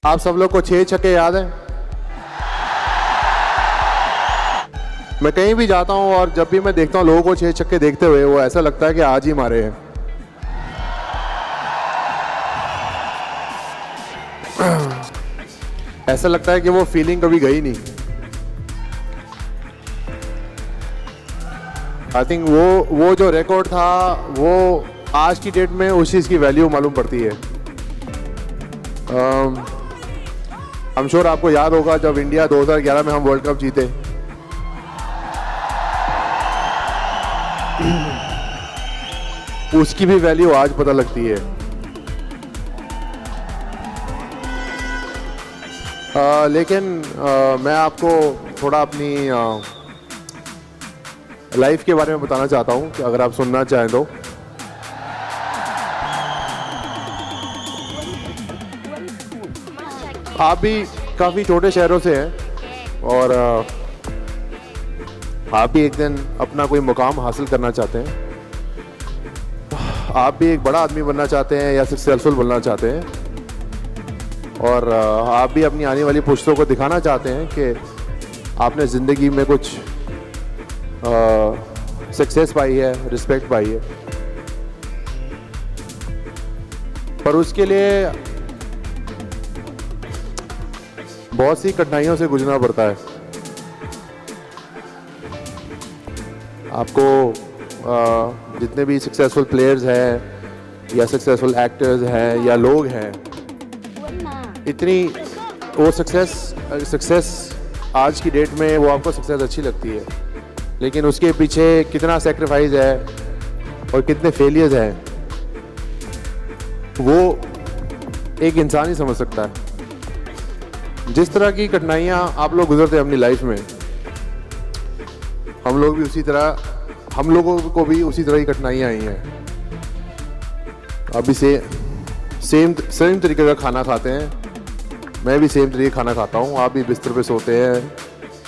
आप सब लोग को 6 छक्के याद हैं? मैं कहीं भी जाता हूं और जब भी मैं देखता हूं लोगों को 6 छक्के देखते हुए, वो ऐसा लगता है कि आज ही मारे हैं। ऐसा लगता है कि वो फीलिंग कभी गई नहीं। आई थिंक वो जो रिकॉर्ड था, वो आज की डेट में उस चीज़ की वैल्यू मालूम पड़ती है। I'm sure आपको याद होगा जब इंडिया 2011 में हम वर्ल्ड कप जीते, उसकी भी वैल्यू आज पता लगती है। लेकिन मैं आपको थोड़ा अपनी लाइफ के बारे में बताना चाहता हूँ कि अगर आप सुनना चाहें तो। आप भी काफ़ी छोटे शहरों से हैं और आप भी एक दिन अपना कोई मुकाम हासिल करना चाहते हैं। आप भी एक बड़ा आदमी बनना चाहते हैं या सक्सेसफुल बनना चाहते हैं, और आप भी अपनी आने वाली पुश्तों को दिखाना चाहते हैं कि आपने ज़िंदगी में कुछ सक्सेस पाई है, रिस्पेक्ट पाई है। पर उसके लिए बहुत सी कठिनाइयों से गुजरना पड़ता है। आपको जितने भी सक्सेसफुल प्लेयर्स हैं या सक्सेसफुल एक्टर्स हैं या लोग हैं, इतनी वो सक्सेस आज की डेट में वो आपको सक्सेस अच्छी लगती है, लेकिन उसके पीछे कितना सेक्रीफाइस है और कितने फेलियर्स हैं, वो एक इंसान ही समझ सकता है। जिस तरह की कठिनाइयाँ आप लोग गुजरते हैं अपनी लाइफ में, हम लोगों को भी उसी तरह की कठिनाइयाँ आई हैं। अभी से सेम तरीके का खाना खाते हैं, मैं भी सेम तरीके खाना खाता हूँ। आप भी बिस्तर पे सोते हैं,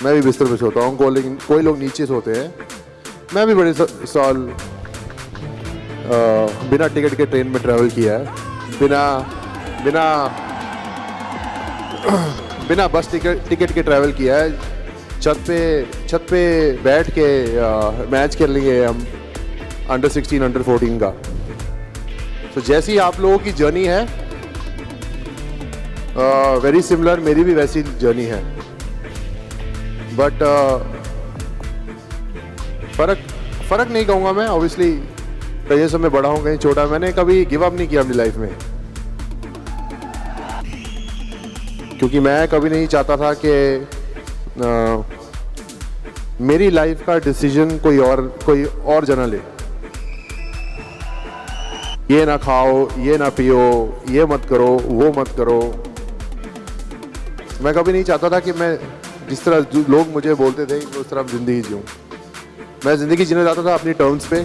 मैं भी बिस्तर पे सोता हूँ। कोई लोग नीचे सोते हैं। मैं भी बड़े साल बिना टिकट के ट्रेन में ट्रैवल किया है, बिना बस टिकट के ट्रैवल किया है। छत पे बैठ के मैच खेल लिए हम अंडर 16 अंडर 14 का। तो जैसी आप लोगों की जर्नी है, वेरी सिमिलर मेरी भी वैसी जर्नी है। बट फ़र्क नहीं कहूँगा मैं। ऑब्वियसली कहीं से मैं बड़ा हूँ, कहीं छोटा। मैंने कभी गिव अप नहीं किया अपनी लाइफ में, क्योंकि मैं कभी नहीं चाहता था कि मेरी लाइफ का डिसीजन कोई और जना ले। ये ना खाओ, ये ना पियो, ये मत करो, वो मत करो। मैं कभी नहीं चाहता था कि मैं जिस तरह लोग मुझे बोलते थे उस तरह ज़िंदगी जीऊँ। मैं ज़िंदगी जीना चाहता था अपनी टर्म्स पे,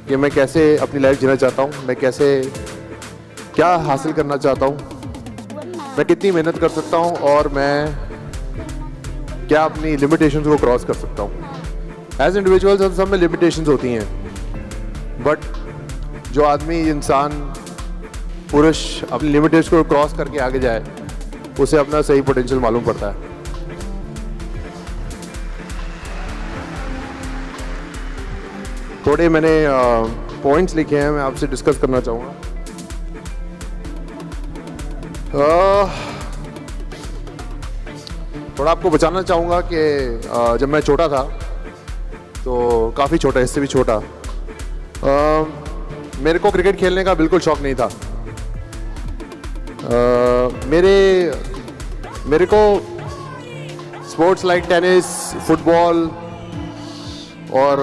कि मैं कैसे अपनी लाइफ जीना चाहता हूँ, मैं कैसे क्या हासिल करना चाहता हूँ, मैं कितनी मेहनत कर सकता हूँ, और मैं क्या अपनी लिमिटेशंस को क्रॉस कर सकता हूँ। एज इंडिविजुअल्स हम सब में लिमिटेशंस होती हैं, बट जो आदमी, इंसान, पुरुष अपनी लिमिटेशंस को क्रॉस करके आगे जाए, उसे अपना सही पोटेंशियल मालूम पड़ता है। थोड़े मैंने पॉइंट्स लिखे हैं, मैं आपसे डिस्कस करना चाहूँगा। थोड़ा आपको बताना चाहूँगा कि जब मैं छोटा था, तो काफ़ी छोटा, इससे भी छोटा, मेरे को क्रिकेट खेलने का बिल्कुल शौक नहीं था। मेरे को स्पोर्ट्स लाइक टेनिस, फुटबॉल और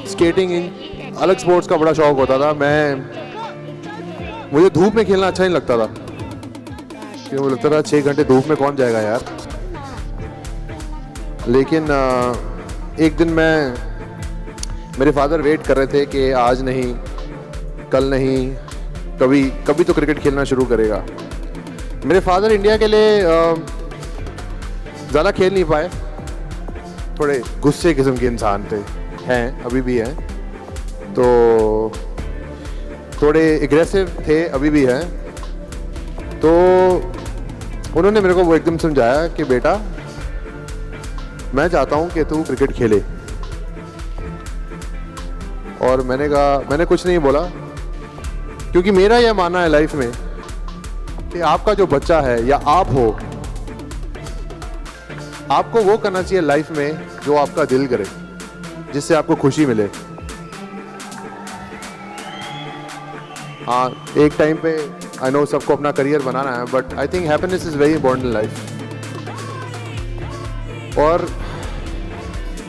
स्केटिंग, इन अलग स्पोर्ट्स का बड़ा शौक होता था। मुझे धूप में खेलना अच्छा नहीं लगता था, क्योंकि मुझे लगता था 6 घंटे धूप में कौन जाएगा यार। लेकिन एक दिन मेरे फादर वेट कर रहे थे कि आज नहीं, कल नहीं, कभी तो क्रिकेट खेलना शुरू करेगा। मेरे फादर इंडिया के लिए ज़्यादा खेल नहीं पाए, थोड़े गुस्से किस्म के इंसान थे, हैं, अभी भी हैं। तो थोड़े एग्रेसिव थे, अभी भी हैं। तो उन्होंने मेरे को वो एकदम समझाया कि बेटा मैं चाहता हूँ कि तू क्रिकेट खेले। और मैंने कहा, मैंने कुछ नहीं बोला, क्योंकि मेरा यह मानना है लाइफ में कि आपका जो बच्चा है या आप हो, आपको वो करना चाहिए लाइफ में जो आपका दिल करे, जिससे आपको खुशी मिले। हाँ, एक टाइम पे आई नो सबको अपना करियर बनाना है, but I think happiness is very important in life. और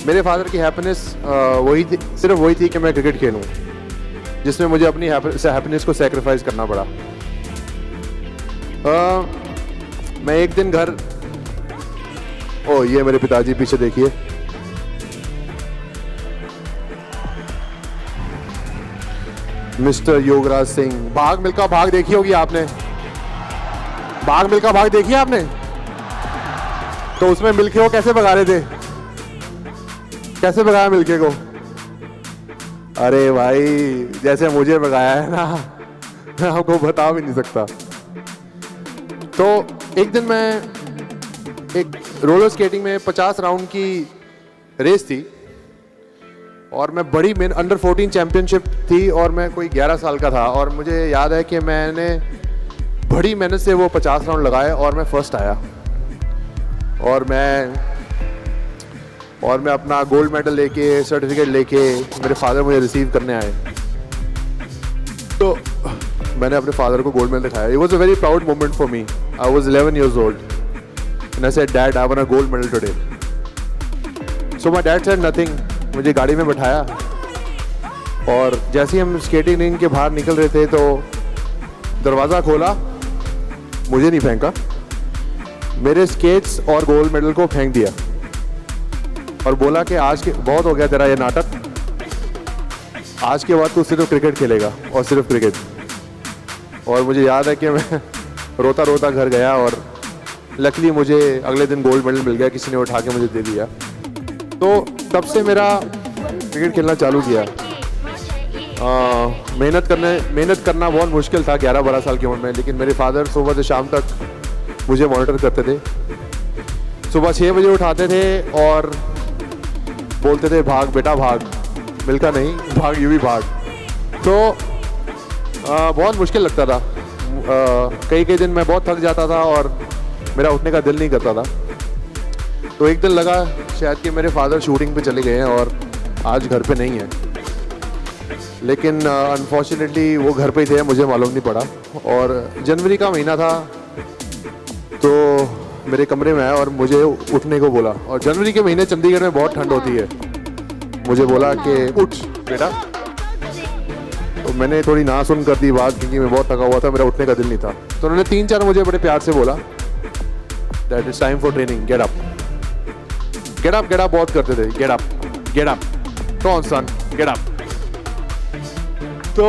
मेरे फादर की हैप्पीनेस वही थी, सिर्फ वही थी कि मैं क्रिकेट खेलूं, जिसमें मुझे अपनी हैप्पीनेस को सैक्रिफाइस करना पड़ा। मैं एक दिन घर, ओ ये मेरे पिताजी पीछे देखिए, मिस्टर योगराज सिंह। भाग मिल्खा भाग देखी होगी आपने, भाग मिल्खा भाग देखी आपने? तो उसमें मिल्खे को कैसे भगा रहे थे, कैसे भगाया मिल्खे को? अरे भाई जैसे मुझे भगाया है ना, मैं आपको बता भी नहीं सकता। तो एक दिन मैं एक रोलर स्केटिंग में 50 राउंड की रेस थी, और मैं बड़ी अंडर 14 चैंपियनशिप थी, और मैं कोई 11 साल का था, और मुझे याद है कि मैंने बड़ी मेहनत से वो 50 राउंड लगाए और मैं फर्स्ट आया। और मैं अपना गोल्ड मेडल लेके, सर्टिफिकेट लेके मेरे फादर मुझे रिसीव करने आए। तो मैंने अपने फादर को गोल्ड मेडल दिखाया। It was a very proud moment for me. I was 11 years old and I said, Dad, I won a gold medal today. So my dad said nothing. मुझे गाड़ी में बैठाया, और जैसे ही हम स्केटिंग रिंग के बाहर निकल रहे थे तो दरवाज़ा खोला, मुझे नहीं फेंका, मेरे स्केट्स और गोल्ड मेडल को फेंक दिया, और बोला कि आज के बहुत हो गया तेरा ये नाटक, आज के बाद तू सिर्फ क्रिकेट खेलेगा और सिर्फ क्रिकेट। और मुझे याद है कि मैं रोता रोता घर गया, और लकीली मुझे अगले दिन गोल्ड मेडल मिल गया, किसी ने उठा के मुझे दे दिया। तो तब से मेरा क्रिकेट खेलना चालू किया। मेहनत करना बहुत मुश्किल था 11-12 साल की उम्र में, लेकिन मेरे फादर सुबह से शाम तक मुझे मॉनिटर करते थे। सुबह 6 बजे उठाते थे और बोलते थे, भाग बेटा भाग, मिल्खा नहीं भाग, यूं भी भाग। तो बहुत मुश्किल लगता था। कई दिन मैं बहुत थक जाता था और मेरा उठने का दिल नहीं करता था। तो एक दिन लगा शायद कि मेरे फादर शूटिंग पे चले गए हैं और आज घर पे नहीं है, लेकिन अनफॉर्चुनेटली वो घर पे ही थे, मुझे मालूम नहीं पड़ा। और जनवरी का महीना था, तो मेरे कमरे में आया और मुझे उठने को बोला। और जनवरी के महीने चंडीगढ़ में बहुत ठंड होती है। मुझे बोला कि उठ बेटा। तो मैंने थोड़ी ना सुन कर दी बात, क्योंकि मैं बहुत थका हुआ था, मेरा उठने का दिल नहीं था। तो उन्होंने 3-4 मुझे बड़े प्यार से बोला, that is time for training, get up get up get up, बहुत करते थे, गेट अप गेट अप, कौन सन गेट अप। तो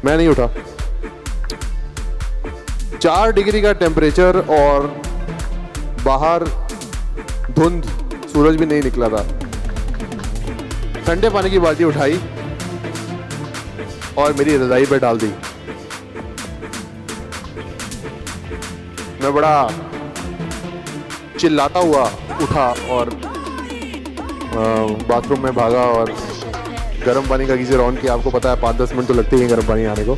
मैं नहीं उठा। 4 डिग्री का टेम्परेचर और बाहर धुंध, सूरज भी नहीं निकला था। ठंडे पानी की बाल्टी उठाई और मेरी रजाई पे डाल दी। मैं बड़ा चिल्लाता हुआ उठा और बाथरूम में भागा और गर्म पानी का गीजर ऑन किया। आपको पता है 5-10 मिनट तो लगते ही हैं गर्म पानी आने को,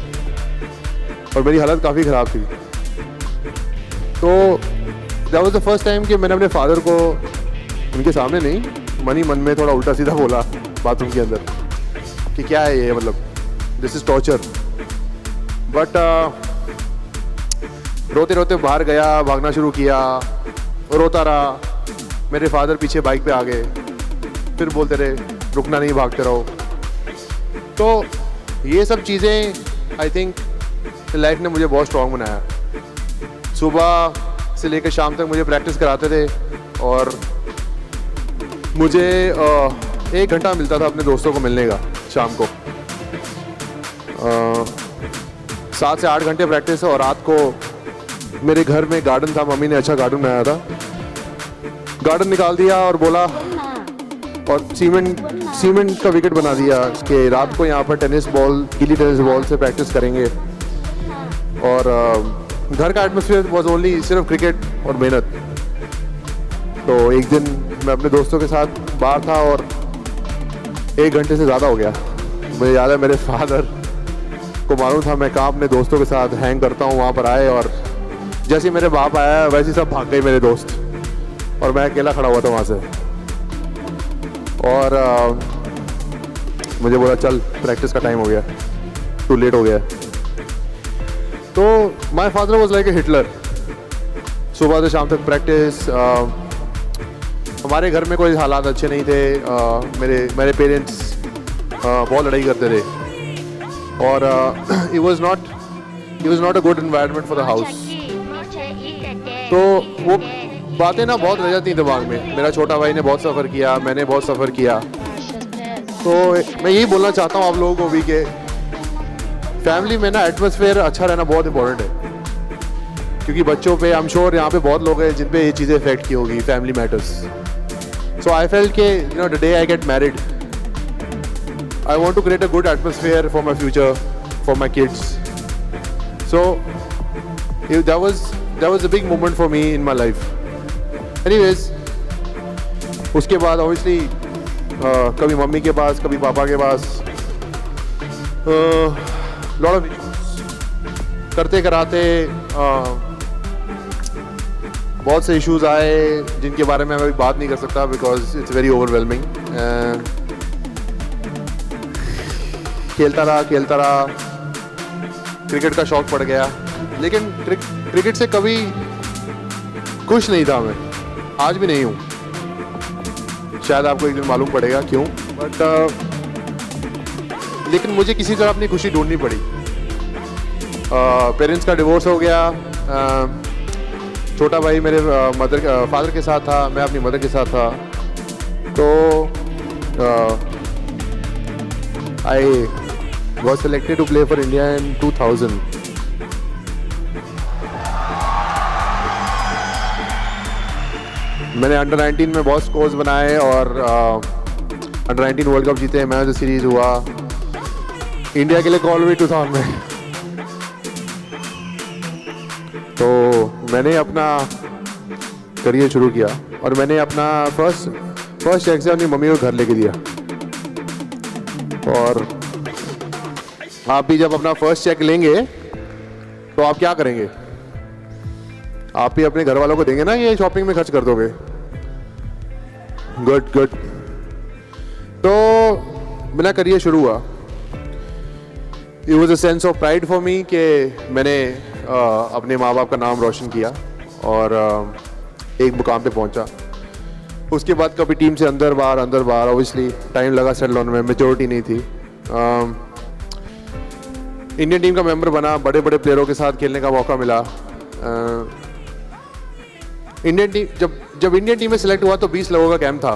और मेरी हालत काफ़ी ख़राब थी। तो that was the first time कि मैंने अपने फादर को उनके सामने नहीं, मन ही मन में थोड़ा उल्टा सीधा बोला बाथरूम के अंदर कि क्या है ये, मतलब दिस इज़ टॉर्चर। बट रोते रोते बाहर गया, भागना शुरू किया, रोता रहा। मेरे फादर पीछे बाइक पे आ गए, फिर बोलते रहे रुकना नहीं, भागते रहो। तो ये सब चीज़ें आई थिंक लाइफ ने मुझे बहुत स्ट्रॉन्ग बनाया। सुबह से लेकर शाम तक मुझे प्रैक्टिस कराते थे, और मुझे 1 घंटा मिलता था अपने दोस्तों को मिलने का शाम को। 7 से 8 घंटे प्रैक्टिस, और रात को मेरे घर में गार्डन था, मम्मी ने अच्छा गार्डन बनाया था, गार्डन निकाल दिया और बोला, और सीमेंट का विकेट बना दिया कि रात को यहाँ पर टेनिस बॉल, गीली टेनिस बॉल से प्रैक्टिस करेंगे। और घर का एटमोसफियर वॉज ओनली सिर्फ क्रिकेट और मेहनत। तो एक दिन मैं अपने दोस्तों के साथ बाहर था और 1 घंटे से ज़्यादा हो गया। मुझे याद है मेरे फादर को मालूम था मैं कहाँ अपने दोस्तों के साथ हैंग करता हूँ, वहाँ पर आए और जैसे ही मेरे बाप आया वैसे ही सब भाग गए मेरे दोस्त और मैं अकेला खड़ा हुआ था वहाँ से। और मुझे बोला चल प्रैक्टिस का टाइम हो गया, टू लेट हो गया। तो my father was like a Hitler, सुबह से शाम तक प्रैक्टिस। हमारे घर में कोई हालात अच्छे नहीं थे। मेरे पेरेंट्स बहुत लड़ाई करते थे और it was not a good environment for the house। तो वो बातें ना बहुत रह जाती दिमाग में। मेरा छोटा भाई ने बहुत सफ़र किया, मैंने बहुत सफ़र किया। तो मैं यही बोलना चाहता हूँ आप लोगों को भी कि फैमिली में ना एटमॉस्फेयर अच्छा रहना बहुत इंपॉर्टेंट है, क्योंकि बच्चों पे आई एम श्योर यहाँ पे बहुत लोग हैं जिन पे ये चीज़ें इफेक्ट की होगी। Family matters. So I felt के the day I get married I want to create a good atmosphere for my future, for my kids. So that was a big moment for me in my life. Anyways, उसके बाद obviously कभी mummy के पास, कभी पापा के पास lot of issues करते कराते बहुत से issues आए जिनके बारे में मैं अभी बात नहीं कर सकता because it's very overwhelming। खेलता रहा, क्रिकेट का शौक पड़ गया, लेकिन क्रिकेट से कभी खुश नहीं था मैं, आज भी नहीं हूँ। शायद आपको एक दिन मालूम पड़ेगा क्यों, बट लेकिन मुझे किसी तरह अपनी खुशी ढूंढनी पड़ी। पेरेंट्स का डिवोर्स हो गया। छोटा भाई मेरे फादर के साथ था, मैं अपनी मदर के साथ था। तो I was selected to play for India in 2000. मैंने अंडर 19 में बहुत स्कोर्स बनाए और अंडर 19 वर्ल्ड कप जीते, मैच सीरीज हुआ, इंडिया के लिए कॉल हुई 2000 में। तो मैंने अपना करियर शुरू किया और मैंने अपना फर्स्ट चेक से अपनी मम्मी को घर लेके दिया। और आप भी जब अपना फर्स्ट चेक लेंगे तो आप क्या करेंगे? आप भी अपने घर वालों को देंगे ना, ये शॉपिंग में खर्च कर दोगे। गुड। तो मेरा करियर शुरू हुआ। It was a sense of pride for me कि मैंने अपने माँ बाप का नाम रोशन किया और एक मुकाम पे पहुंचा। उसके बाद कभी टीम से अंदर बाहर ऑब्वियसली टाइम लगा सेटल होने में, मेजोरिटी नहीं थी। इंडियन टीम का मेंबर बना, बड़े बड़े प्लेयरों के साथ खेलने का मौका मिला। इंडियन टीम जब इंडियन टीम में सिलेक्ट हुआ तो 20 लोगों का कैंप था।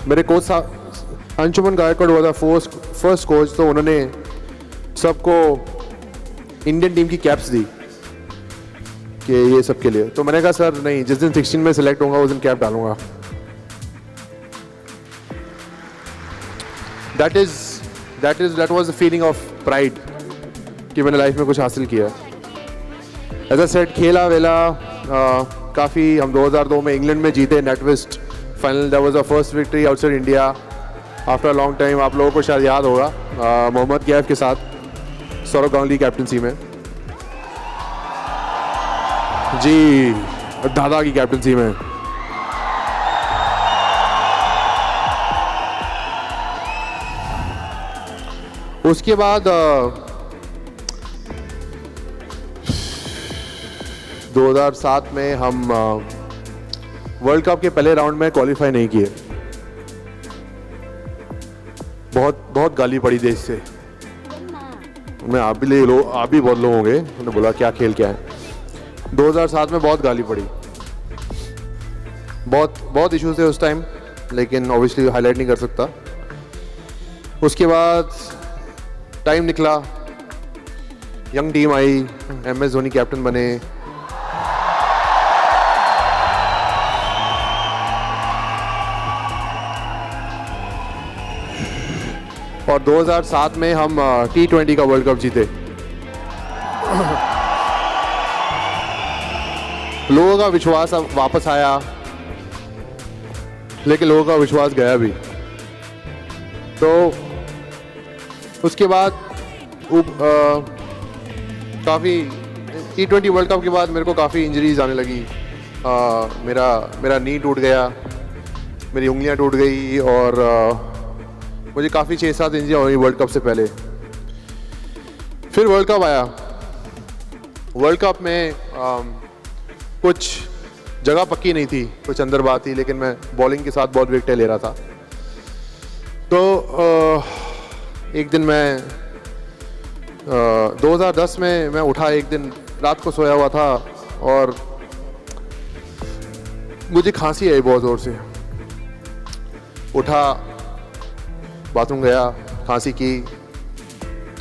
मेरे कोच अंशुमन गायकवाड़ हुआ था फर्स्ट कोच, तो उन्होंने सबको इंडियन टीम की कैप्स दी कि ये सब के लिए। तो मैंने कहा सर नहीं, जिस दिन 16 में सिलेक्ट होगा उस दिन कैप डालूंगा। that was the feeling of pride कि मैंने लाइफ में कुछ हासिल किया। एज अ सेट खेला वेला काफ़ी। हम 2002 में इंग्लैंड में जीते NatWest final. That was the first victory outside India after a long time. आप लोगों को शायद याद होगा मोहम्मद कैफ के साथ, सौरव गांगुली कैप्टनसी में जी, दादा की कैप्टनसी में। उसके बाद 2007 में हम वर्ल्ड कप के पहले राउंड में क्वालिफाई नहीं किए। बहुत गाली पड़ी देश से। मैं आप भी बहुत लोग होंगे, उन्होंने बोला क्या खेल क्या है। 2007 में बहुत गाली पड़ी, बहुत इश्यूज थे उस टाइम, लेकिन ऑब्वियसली हाईलाइट नहीं कर सकता। उसके बाद टाइम निकला, यंग टीम आई, MS धोनी कैप्टन बने। और 2007 में हम T20 का वर्ल्ड कप जीते। लोगों का विश्वास अब वापस आया, लेकिन लोगों का विश्वास गया भी। तो उसके बाद काफ़ी T20 वर्ल्ड कप के बाद मेरे को काफ़ी इंजरीज आने लगी। मेरा नी टूट गया, मेरी उंगलियां टूट गई, और मुझे काफ़ी 6-7 इंजरियाँ हुई वर्ल्ड कप से पहले। फिर वर्ल्ड कप आया। वर्ल्ड कप में कुछ जगह पक्की नहीं थी, कुछ अंदर बात थी, लेकिन मैं बॉलिंग के साथ बहुत विकेटें ले रहा था। तो एक दिन मैं 2010 में मैं उठा, एक दिन रात को सोया हुआ था और मुझे खांसी आई बहुत ज़ोर से। उठा, बाथरूम गया, खांसी की,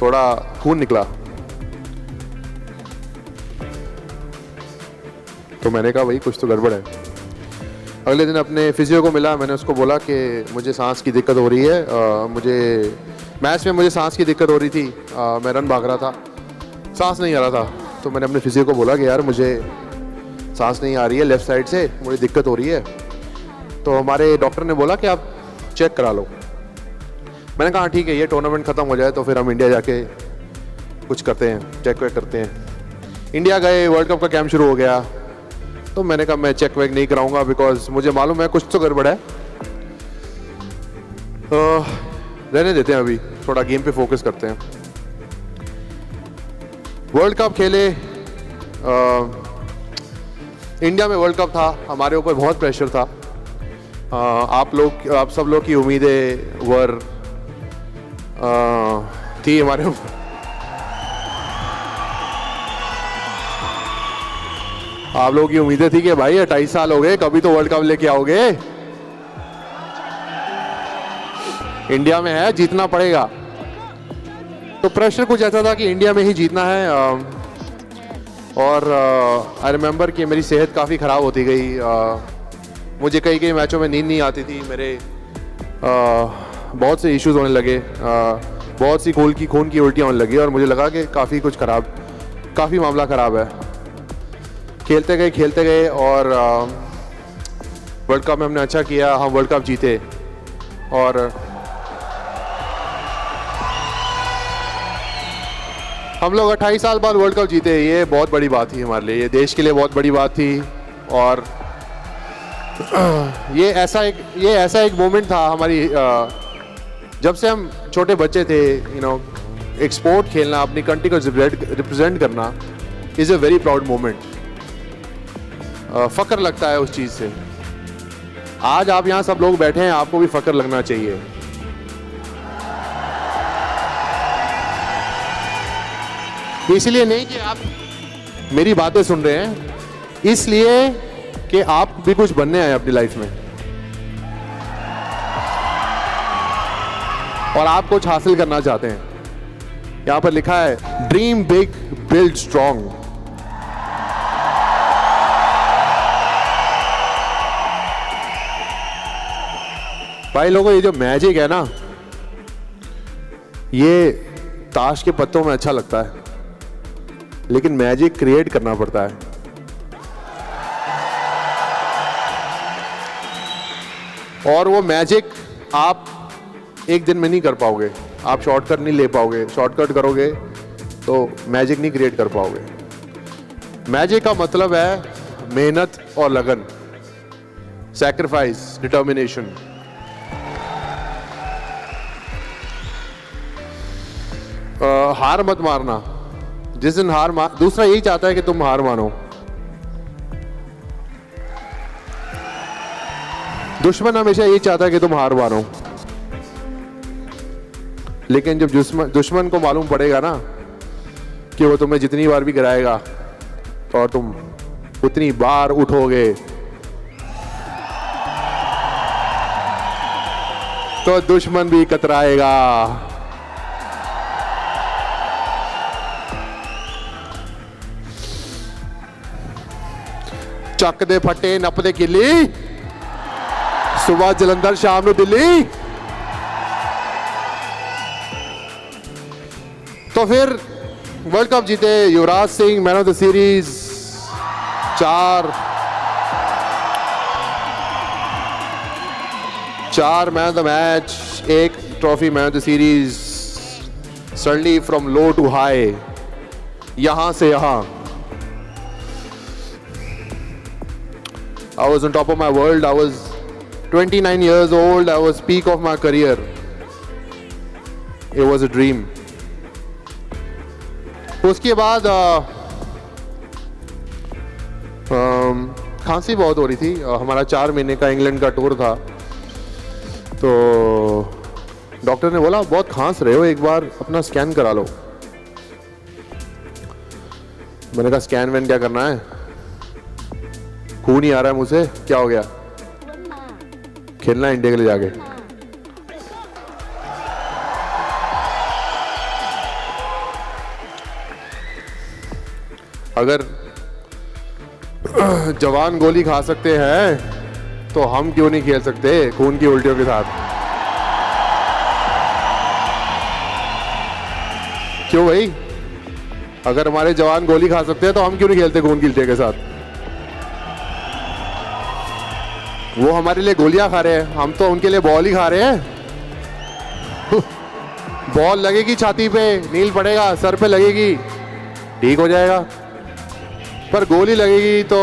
थोड़ा खून निकला। तो मैंने कहा भाई कुछ तो गड़बड़ है। अगले दिन अपने फिजियो को मिला, मैंने उसको बोला कि मुझे सांस की दिक्कत हो रही है, मुझे मैच में मुझे सांस की दिक्कत हो रही थी, मैं रन भाग रहा था, सांस नहीं आ रहा था। तो मैंने अपने फिजियो को बोला कि यार मुझे सांस नहीं आ रही है, लेफ़्ट साइड से मुझे दिक्कत हो रही है। तो हमारे डॉक्टर ने बोला कि आप चेक करा लो। मैंने कहा ठीक है, ये टूर्नामेंट ख़त्म हो जाए तो फिर हम इंडिया जाके कुछ करते हैं, चेक वेक करते हैं। इंडिया गए, वर्ल्ड कप का कैंप शुरू हो गया। तो मैंने कहा मैं चेक वेक नहीं कराऊंगा, बिकॉज मुझे मालूम है कुछ तो गड़बड़ है। रहने देते हैं, अभी थोड़ा गेम पे फोकस करते हैं। वर्ल्ड कप खेले, इंडिया में वर्ल्ड कप था, हमारे ऊपर बहुत प्रेशर था। आप सब लोग की उम्मीदें थी हमारे ऊपर। आप लोगों की उम्मीदें थी कि भाई 28 साल हो गए, कभी तो वर्ल्ड कप लेके आओगे, इंडिया में है, जीतना पड़ेगा। तो प्रेशर कुछ ऐसा था कि इंडिया में ही जीतना है। और आई रिमेंबर कि मेरी सेहत काफ़ी ख़राब होती गई। मुझे कई मैचों में नींद नहीं आती थी, मेरे बहुत से इश्यूज होने लगे, बहुत सी खून की उल्टियाँ होने लगी, और मुझे लगा कि काफ़ी मामला ख़राब है। खेलते गए और वर्ल्ड कप में हमने अच्छा किया, हम वर्ल्ड कप जीते। और हम लोग 28 साल बाद वर्ल्ड कप जीते, ये बहुत बड़ी बात थी हमारे लिए, ये देश के लिए बहुत बड़ी बात थी। और ये ऐसा एक मोमेंट था हमारी, जब से हम छोटे बच्चे थे, एक स्पोर्ट खेलना, अपनी कंट्री को रिप्रेजेंट करना is a very proud moment. फ़ख्र लगता है उस चीज़ से। आज आप यहाँ सब लोग बैठे हैं, आपको भी फ़ख्र लगना चाहिए। इसलिए नहीं कि आप मेरी बातें सुन रहे हैं, इसलिए कि आप भी कुछ बनने आए अपनी लाइफ में और आप कुछ हासिल करना चाहते हैं। यहां पर लिखा है ड्रीम बिग बिल्ड स्ट्रॉन्ग। भाई लोगों, ये जो मैजिक है ना, ये ताश के पत्तों में अच्छा लगता है, लेकिन मैजिक क्रिएट करना पड़ता है। और वो मैजिक आप एक दिन में नहीं कर पाओगे, आप शॉर्टकट नहीं ले पाओगे। शॉर्टकट करोगे तो मैजिक नहीं क्रिएट कर पाओगे। मैजिक का मतलब है मेहनत और लगन, सैक्रिफाइस, डिटर्मिनेशन। हार मत मारना। जिस दिन दूसरा यही चाहता है कि तुम हार मानो। दुश्मन हमेशा यही चाहता है कि तुम हार मानो, लेकिन जब दुश्मन को मालूम पड़ेगा ना कि वो तुम्हें जितनी बार भी गिराएगा और तुम उतनी बार उठोगे, तो दुश्मन भी कतराएगा। ਚੱਕ ਦੇ ਫੱਟੇ ਨੱਪਦੇ ਕਿੱਲੀ, ਸੁਬਾਹ ਜਲੰਧਰ ਸ਼ਾਮ ਨੂੰ ਦਿੱਲੀ। तो फिर वर्ल्ड कप जीते Yuvraj Singh, man of the series, 4 man of the match, 1 trophy man of the series, suddenly from low to high, यहां से यहां। I was on top of my world. I was 29 years old. I was peak of my career. It was a dream. उसके बाद खांसी बहुत हो रही थी। हमारा 4 महीने का इंग्लैंड का टूर था, तो डॉक्टर ने बोला बहुत खांस रहे हो, एक बार अपना स्कैन करा लो। मैंने कहा स्कैन वैन क्या करना है, खून ही आ रहा है मुझसे, क्या हो गया, खेलना है इंडिया के लिए जाके। अगर जवान गोली खा सकते हैं तो हम क्यों नहीं खेल सकते खून की उल्टियों के साथ? क्यों भाई, अगर हमारे जवान गोली खा सकते हैं तो हम क्यों नहीं खेलते खून की उल्टियों के साथ? वो हमारे लिए गोलियां खा रहे हैं, हम तो उनके लिए बॉल ही खा रहे हैं। बॉल लगेगी छाती पे, नील पड़ेगा, सर पे लगेगी, ठीक हो जाएगा, पर गोली लगेगी तो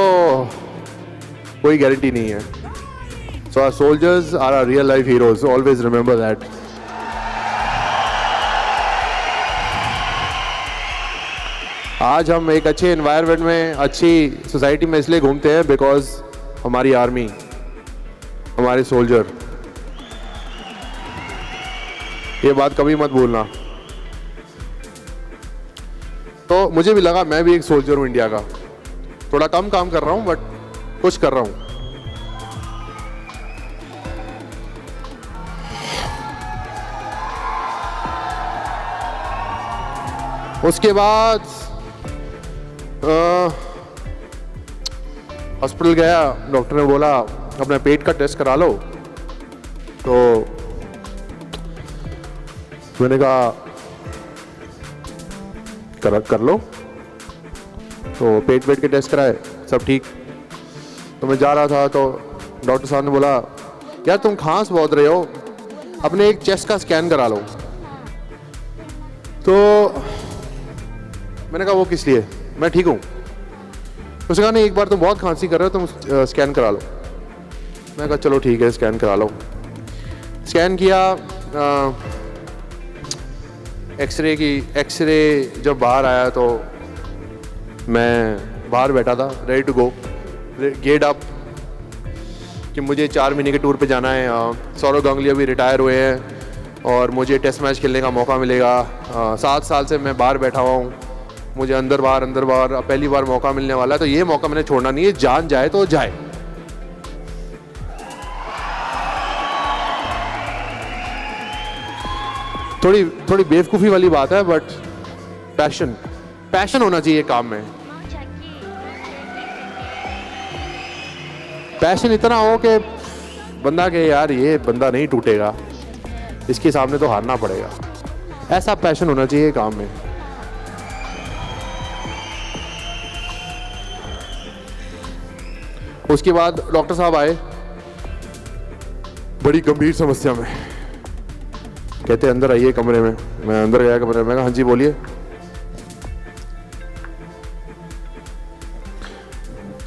कोई गारंटी नहीं है। So our soldiers are our real life heroes, always remember that. आज हम एक अच्छे एनवायरनमेंट में, अच्छी सोसाइटी में इसलिए घूमते हैं बिकॉज हमारी आर्मी, हमारे सोल्जर। ये बात कभी मत भूलना। तो मुझे भी लगा मैं भी एक सोल्जर हूं इंडिया का। थोड़ा कम काम कर रहा हूं बट कुछ कर रहा हूं। उसके बाद हॉस्पिटल गया, डॉक्टर ने बोला अपने पेट का टेस्ट करा लो। तो मैंने कहा कर लो। तो पेट के टेस्ट कराए, सब ठीक। तो मैं जा रहा था तो डॉक्टर साहब ने बोला यार तुम खांस बहुत रहे हो, अपने एक चेस्ट का स्कैन करा लो। तो मैंने कहा वो किस लिए, मैं ठीक हूँ। उसने कहा नहीं, एक बार तुम बहुत खांसी कर रहे हो, तुम स्कैन करा लो। मैं कहा चलो ठीक है, स्कैन करा लो। स्कैन किया, एक्सरे जब बाहर आया तो मैं बाहर बैठा था, ready to go, get up कि मुझे 4 महीने के टूर पे जाना है। सौरव गांगुली अभी रिटायर हुए हैं और मुझे टेस्ट मैच खेलने का मौका मिलेगा। 7 साल से मैं बाहर बैठा हुआ हूँ, मुझे अंदर बाहर पहली बार मौका मिलने वाला है, तो ये मौका मैंने छोड़ना नहीं है। जान जाए तो जाए। थोड़ी बेवकूफ़ी वाली बात है बट पैशन होना चाहिए काम में। पैशन इतना हो कि बंदा के यार ये बंदा नहीं टूटेगा, इसके सामने तो हारना पड़ेगा, ऐसा पैशन होना चाहिए काम में। उसके बाद डॉक्टर साहब आए बड़ी गंभीर समस्या में, कहते अंदर आइए कमरे में। मैं अंदर गया कमरे में, मैं कहा हाँ जी बोलिए।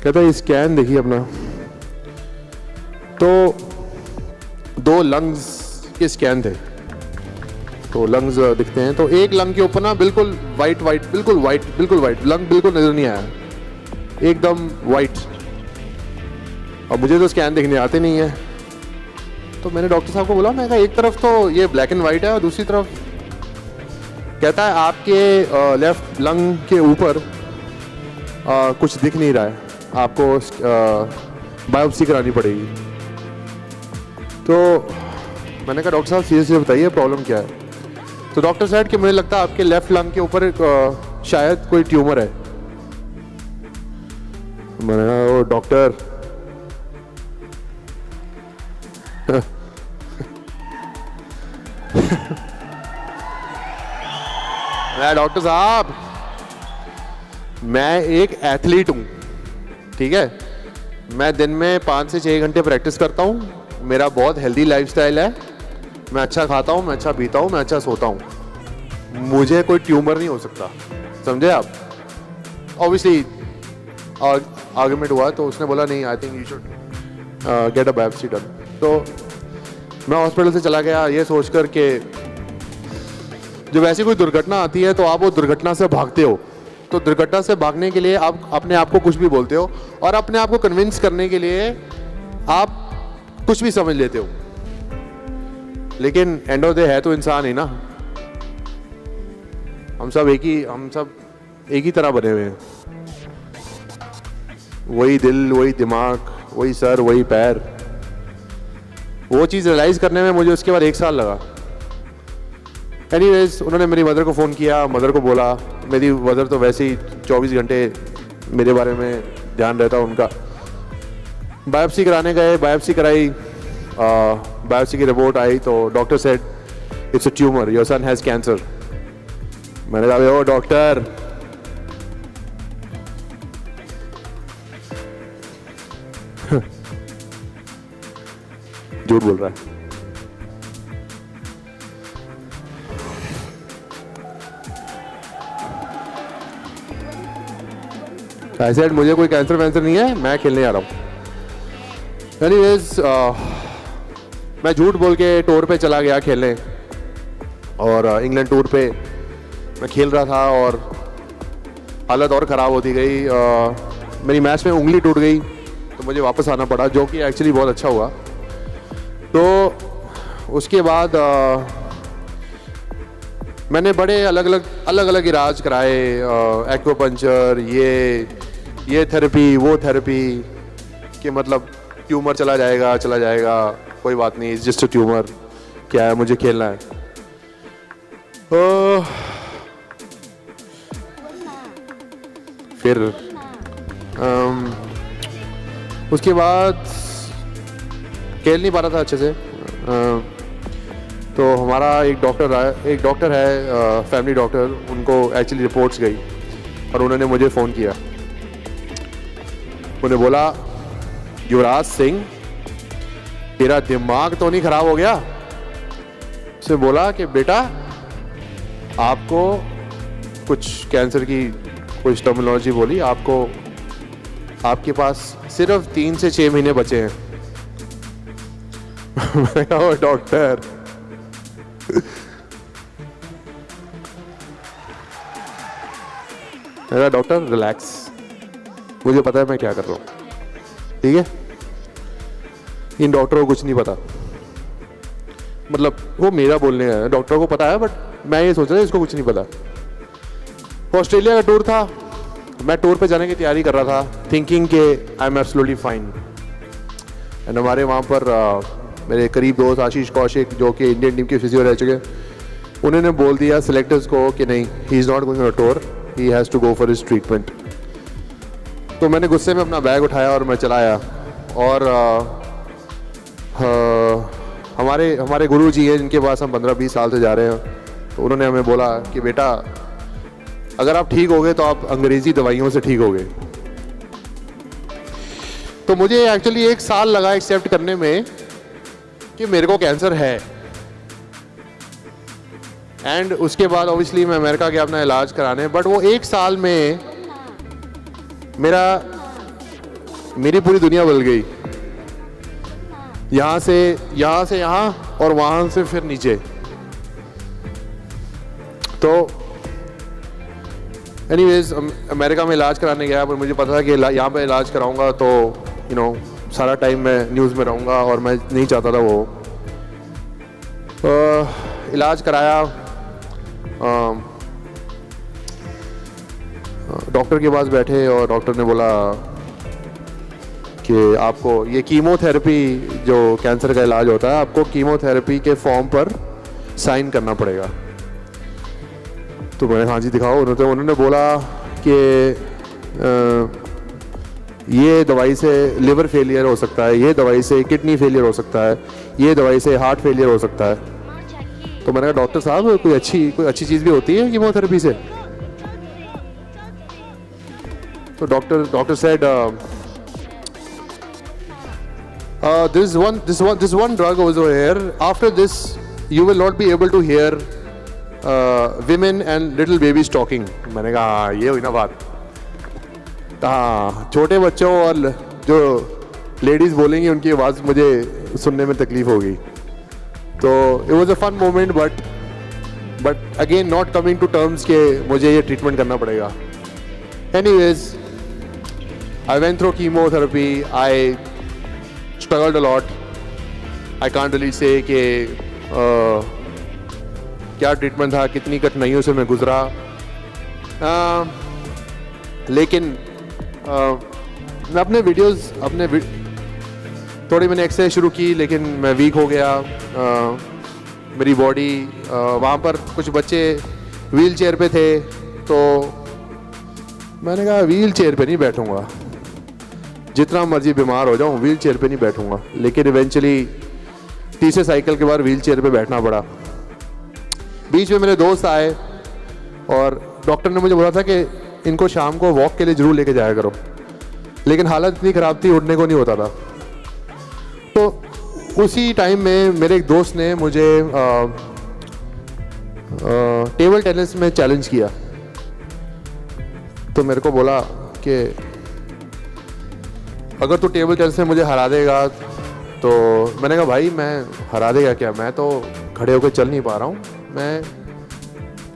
कहते स्कैन देखिए अपना। तो 2 लंग्स के स्कैन थे, तो लंग्स दिखते हैं। तो एक लंग के ऊपर ना बिल्कुल वाइट बिल्कुल वाइट लंग बिल्कुल नजर नहीं आया, एकदम वाइट। अब मुझे तो स्कैन देखने आते नहीं है, तो मैंने डॉक्टर साहब को बोला, मैं कहा एक तरफ तो ये ब्लैक एंड वाइट है और दूसरी तरफ, कहता है आपके लेफ्ट लंग के ऊपर कुछ दिख नहीं रहा है, आपको बायोप्सी करानी पड़ेगी। तो मैंने कहा डॉक्टर साहब सीरियसली बताइए प्रॉब्लम क्या है? तो डॉक्टर साहब कि मुझे लगता है आपके लेफ्ट लंग के ऊपर शायद कोई ट्यूमर है। मैंने कहा ओ डॉक्टर मैं डॉक्टर साहब, मैं एक एथलीट हूँ, ठीक है। मैं दिन में 5 से 6 घंटे प्रैक्टिस करता हूँ, मेरा बहुत हेल्दी लाइफस्टाइल है, मैं अच्छा खाता हूँ, मैं अच्छा पीता हूँ, मैं अच्छा सोता हूँ, मुझे कोई ट्यूमर नहीं हो सकता, समझे आप। ऑब्वियसली आर्गुमेंट हुआ तो उसने बोला नहीं, I think you should get a biopsy done. तो मैं हॉस्पिटल से चला गया ये सोचकर के जब ऐसी कोई दुर्घटना आती है तो आप वो दुर्घटना से भागते हो, तो दुर्घटना से भागने के लिए आप अपने आप को कुछ भी बोलते हो और अपने आप को कन्विंस करने के लिए आप कुछ भी समझ लेते हो, लेकिन एंड ऑफ द है तो इंसान ही ना। हम सब एक ही तरह बने हुए हैं, वही दिल, वही दिमाग, वही सर, वही पैर। वो चीज़ रियलाइज़ करने में मुझे उसके बाद 1 साल लगा। एनीवेज, उन्होंने मेरी मदर को फ़ोन किया, मदर को बोला, मेरी मदर तो वैसे ही 24 घंटे मेरे बारे में ध्यान रहता उनका। बायोप्सी कराने गए, बायोप्सी कराई, बायोप्सी की रिपोर्ट आई तो doctor said it's a tumour, your son has cancer. मैंने कहा ओ डॉक्टर, झूठ बोल रहा है। आई सेड मुझे कोई कैंसर वैंसर नहीं है, मैं खेलने आ रहा हूँ। एनीवेज, मैं झूठ बोल के टूर पे चला गया खेलने, और इंग्लैंड टूर पे मैं खेल रहा था और हालत और ख़राब होती गई। मेरी मैच में उंगली टूट गई तो मुझे वापस आना पड़ा, जो कि एक्चुअली बहुत अच्छा हुआ। तो उसके बाद मैंने बड़े अलग अलग इलाज कराए, एक्वापंचर, ये थेरेपी, वो थेरेपी, कि मतलब ट्यूमर चला जाएगा, कोई बात नहीं, इट्स जस्ट अ ट्यूमर, क्या है, मुझे खेलना है। तो फिर उसके बाद खेल नहीं पा रहा था अच्छे से। तो हमारा एक डॉक्टर है, फैमिली डॉक्टर, उनको एक्चुअली रिपोर्ट्स गई और उन्होंने मुझे फ़ोन किया। उन्हें बोला, युवराज सिंह, तेरा दिमाग तो नहीं ख़राब हो गया? उसने बोला कि बेटा, आपको कुछ कैंसर की कुछ टर्मिनोलॉजी बोली, आपके पास सिर्फ 3 से 6 महीने बचे हैं। मैंने कहा डॉक्टर, मेरा डॉक्टर रिलैक्स, मुझे पता है मैं क्या कर रहा हूँ, ठीक है। इन डॉक्टरों को कुछ नहीं पता, मतलब वो मेरा बोलने का है, डॉक्टरों को पता है, बट मैं ये सोच रहा था इसको कुछ नहीं पता। ऑस्ट्रेलिया का टूर था, मैं टूर पे जाने की तैयारी कर रहा था, थिंकिंग के I am absolutely fine. And हमारे वहाँ पर मेरे करीब दोस्त आशीष कौशिक, जो कि इंडियन टीम के फिजियो रह चुके, उन्होंने बोल दिया सिलेक्टर्स को कि नहीं, he is not going on a tour, he has to go for his treatment. तो मैंने गुस्से में अपना बैग उठाया और मैं चला आया। और हमारे गुरु जी हैं जिनके पास हम 15-20 साल से जा रहे हैं, तो उन्होंने हमें बोला कि बेटा, अगर आप ठीक हो गए तो आप अंग्रेज़ी दवाइयों से ठीक हो गए। तो मुझे एक्चुअली 1 साल लगा एक्सेप्ट करने में कि मेरे को कैंसर है। एंड उसके बाद ऑब्वियसली मैं अमेरिका गया अपना इलाज कराने, बट वो 1 साल में मेरी पूरी दुनिया बदल गई, यहाँ से यहाँ और वहाँ से फिर नीचे। तो एनीवेज, अमेरिका में इलाज कराने गया, पर मुझे पता था कि यहाँ पे इलाज कराऊंगा तो सारा टाइम मैं न्यूज़ में रहूँगा और मैं नहीं चाहता था वो। इलाज कराया, डॉक्टर के पास बैठे और डॉक्टर ने बोला कि आपको ये कीमोथेरेपी, जो कैंसर का इलाज होता है, आपको कीमोथेरेपी के फॉर्म पर साइन करना पड़ेगा। तो मैंने हाँ जी दिखाओ। उन्होंने बोला कि ये दवाई से लिवर फेलियर हो सकता है, ये दवाई से किडनी फेलियर हो सकता है, ये दवाई से हार्ट फेलियर हो सकता है। तो मैंने कहा डॉक्टर साहब कोई अच्छी चीज़ भी होती है कीमोथेरेपी से? तो doctor said this one drug over here, after this you will not be able to hear women and little babies talking. मैंने कहा हाँ ये हुई ना बात। हाँ, छोटे बच्चों और जो लेडीज़ बोलेंगी उनकी आवाज़ मुझे सुनने में तकलीफ होगी। तो it was a fun moment, but again not coming to terms के मुझे ये ट्रीटमेंट करना पड़ेगा। Anyways, I went through chemotherapy. I struggled a lot. I can't really say कि क्या ट्रीटमेंट था, कितनी कठिनाइयों से मैं गुजरा। लेकिन मैं अपने वीडियोस थोड़ी मैंने एक्सरसाइज शुरू की, लेकिन मैं वीक हो गया। मेरी बॉडी, वहाँ पर कुछ बच्चे व्हील चेयर पे थे, तो मैंने कहा व्हील चेयर पे नहीं बैठूँगा, जितना मर्जी बीमार हो जाऊँ व्हील चेयर पे नहीं बैठूँगा। लेकिन इवेंचुअली तीसरे साइकिल के बाद व्हील चेयर पे बैठना पड़ा। बीच में मेरे दोस्त आए और डॉक्टर ने मुझे बोला था कि इनको शाम को वॉक के लिए ज़रूर लेके जाया करो, लेकिन हालत इतनी ख़राब थी, उठने को नहीं होता था। तो उसी टाइम में मेरे एक दोस्त ने मुझे टेबल टेनिस में चैलेंज किया। तो मेरे को बोला कि अगर तू टेबल टेनिस में मुझे हरा देगा, तो मैंने कहा भाई मैं हरा देगा क्या, मैं तो खड़े होकर चल नहीं पा रहा हूँ, मैं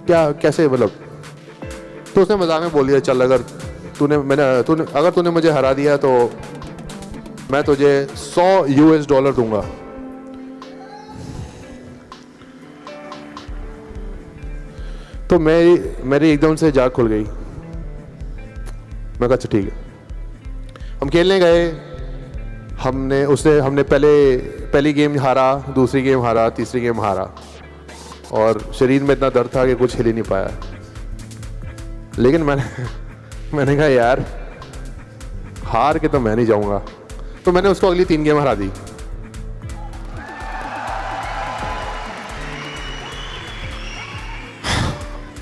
क्या कैसे मतलब। तो उसने मजाक में बोल दिया चल अगर तूने मुझे हरा दिया तो मैं तुझे $100 दूंगा। तो मेरी एकदम से जाग खुल गई। मैं कहा अच्छा ठीक है। हम खेलने गए, हमने पहली गेम हारा, दूसरी गेम हारा, तीसरी गेम हारा, और शरीर में इतना दर्द था कि कुछ हिल ही नहीं पाया। लेकिन मैंने कहा यार हार के तो मैं नहीं जाऊंगा। तो मैंने उसको अगली 3 गेम हरा दी।